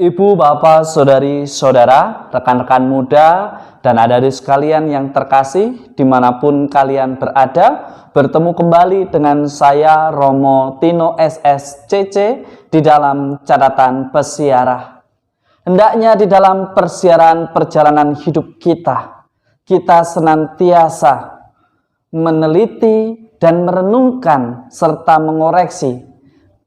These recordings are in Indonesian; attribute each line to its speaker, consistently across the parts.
Speaker 1: Ibu, bapak, saudari, saudara, rekan-rekan muda, dan adik-adik sekalian yang terkasih, dimanapun kalian berada, bertemu kembali dengan saya, Romo Tino SSCC, di dalam catatan pesiarah. Hendaknya di dalam persiaran perjalanan hidup kita senantiasa meneliti dan merenungkan serta mengoreksi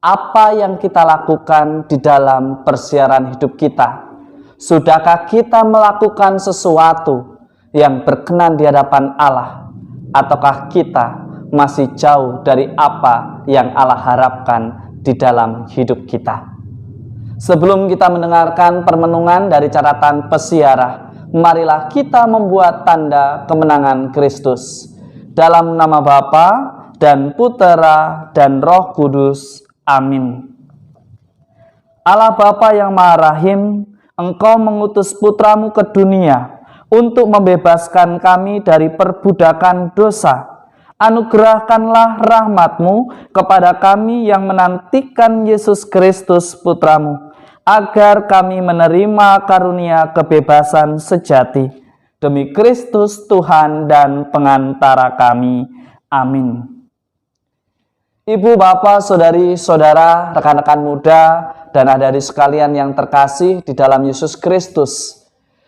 Speaker 1: apa yang kita lakukan di dalam persiaran hidup kita. Sudahkah kita melakukan sesuatu yang berkenan di hadapan Allah? Ataukah kita masih jauh dari apa yang Allah harapkan di dalam hidup kita? Sebelum kita mendengarkan permenungan dari catatan pesiarah, marilah kita membuat tanda kemenangan Kristus. Dalam nama Bapa dan Putera dan Roh Kudus. Amin. Allah Bapa yang Maha Rahim, Engkau mengutus Putramu ke dunia untuk membebaskan kami dari perbudakan dosa. Anugerahkanlah rahmat-Mu kepada kami yang menantikan Yesus Kristus Putramu, agar kami menerima karunia kebebasan sejati. Demi Kristus Tuhan dan pengantara kami. Amin. Ibu, bapak, saudari, saudara, rekan-rekan muda, dan adik-adik sekalian yang terkasih di dalam Yesus Kristus.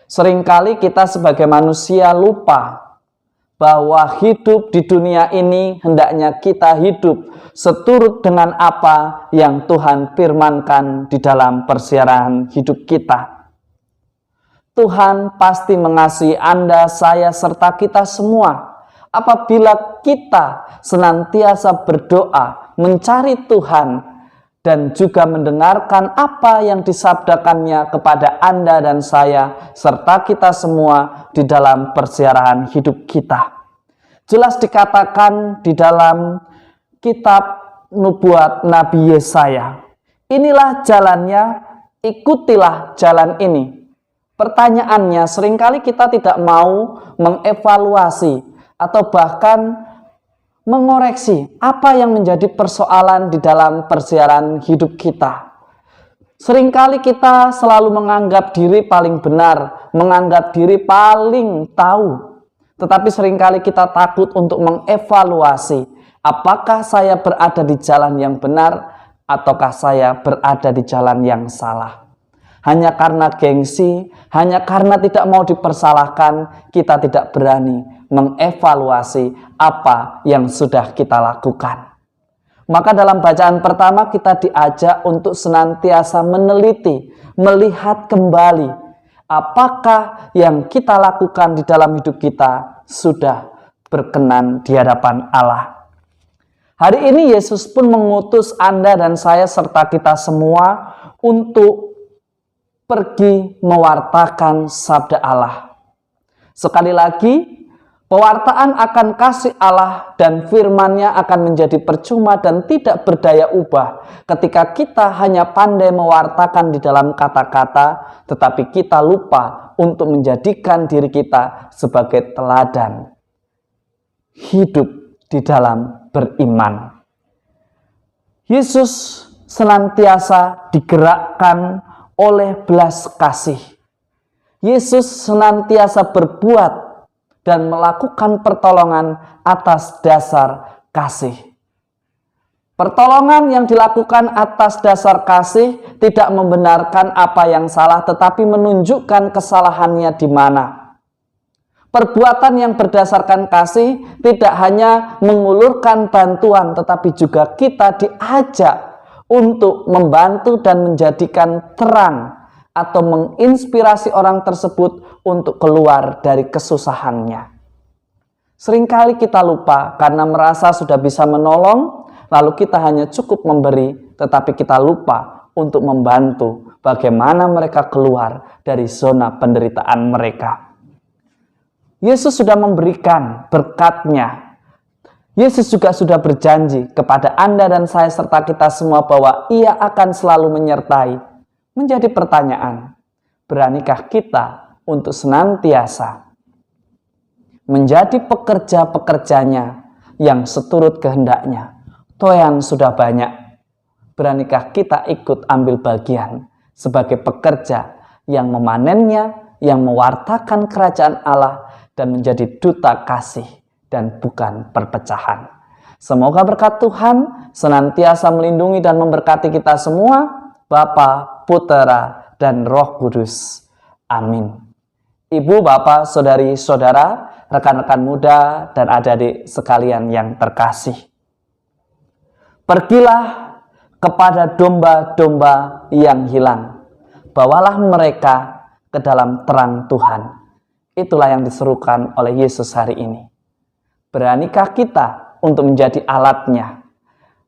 Speaker 1: Seringkali kita sebagai manusia lupa bahwa hidup di dunia ini hendaknya kita hidup seturut dengan apa yang Tuhan firmankan di dalam persiaran hidup kita. Tuhan pasti mengasihi Anda, saya, serta kita semua apabila kita senantiasa berdoa, mencari Tuhan, dan juga mendengarkan apa yang disabdakannya kepada Anda dan saya, serta kita semua di dalam persiaran hidup kita. Jelas dikatakan di dalam kitab nubuat Nabi Yesaya, inilah jalannya, ikutilah jalan ini. Pertanyaannya, seringkali kita tidak mau mengevaluasi atau bahkan mengoreksi apa yang menjadi persoalan di dalam persiaran hidup kita. Seringkali kita selalu menganggap diri paling benar, menganggap diri paling tahu. Tetapi seringkali kita takut untuk mengevaluasi apakah saya berada di jalan yang benar ataukah saya berada di jalan yang salah. Hanya karena gengsi, hanya karena tidak mau dipersalahkan, kita tidak berani mengevaluasi apa yang sudah kita lakukan. Maka dalam bacaan pertama kita diajak untuk senantiasa meneliti, melihat kembali apakah yang kita lakukan di dalam hidup kita sudah berkenan di hadapan Allah. Hari ini Yesus pun mengutus Anda dan saya serta kita semua untuk pergi mewartakan sabda Allah. Sekali lagi, pewartaan akan kasih Allah dan firman-Nya akan menjadi percuma dan tidak berdaya ubah ketika kita hanya pandai mewartakan di dalam kata-kata, tetapi kita lupa untuk menjadikan diri kita sebagai teladan hidup di dalam beriman. Yesus senantiasa digerakkan oleh belas kasih. Yesus senantiasa berbuat dan melakukan pertolongan atas dasar kasih. Pertolongan yang dilakukan atas dasar kasih tidak membenarkan apa yang salah, tetapi menunjukkan kesalahannya di mana. Perbuatan yang berdasarkan kasih tidak hanya mengulurkan bantuan, tetapi juga kita diajak untuk membantu dan menjadikan terang atau menginspirasi orang tersebut untuk keluar dari kesusahannya. Seringkali kita lupa karena merasa sudah bisa menolong, lalu kita hanya cukup memberi, tetapi kita lupa untuk membantu bagaimana mereka keluar dari zona penderitaan mereka. Yesus sudah memberikan berkat-Nya. Yesus juga sudah berjanji kepada Anda dan saya serta kita semua bahwa Ia akan selalu menyertai. Menjadi pertanyaan, beranikah kita untuk senantiasa menjadi pekerja-pekerjanya yang seturut kehendak-Nya? Toh yang sudah banyak, beranikah kita ikut ambil bagian sebagai pekerja yang memanennya, yang mewartakan kerajaan Allah, dan menjadi duta kasih dan bukan perpecahan. Semoga berkat Tuhan senantiasa melindungi dan memberkati kita semua, Bapa, Putera, dan Roh Kudus. Amin. Ibu, Bapak, saudari-saudara, rekan-rekan muda, dan adik-adik sekalian yang terkasih. Pergilah kepada domba-domba yang hilang. Bawalah mereka ke dalam terang Tuhan. Itulah yang diserukan oleh Yesus hari ini. Beranikah kita untuk menjadi alatnya,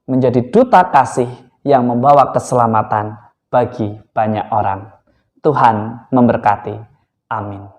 Speaker 1: menjadi duta kasih yang membawa keselamatan bagi banyak orang. Tuhan memberkati. Amin.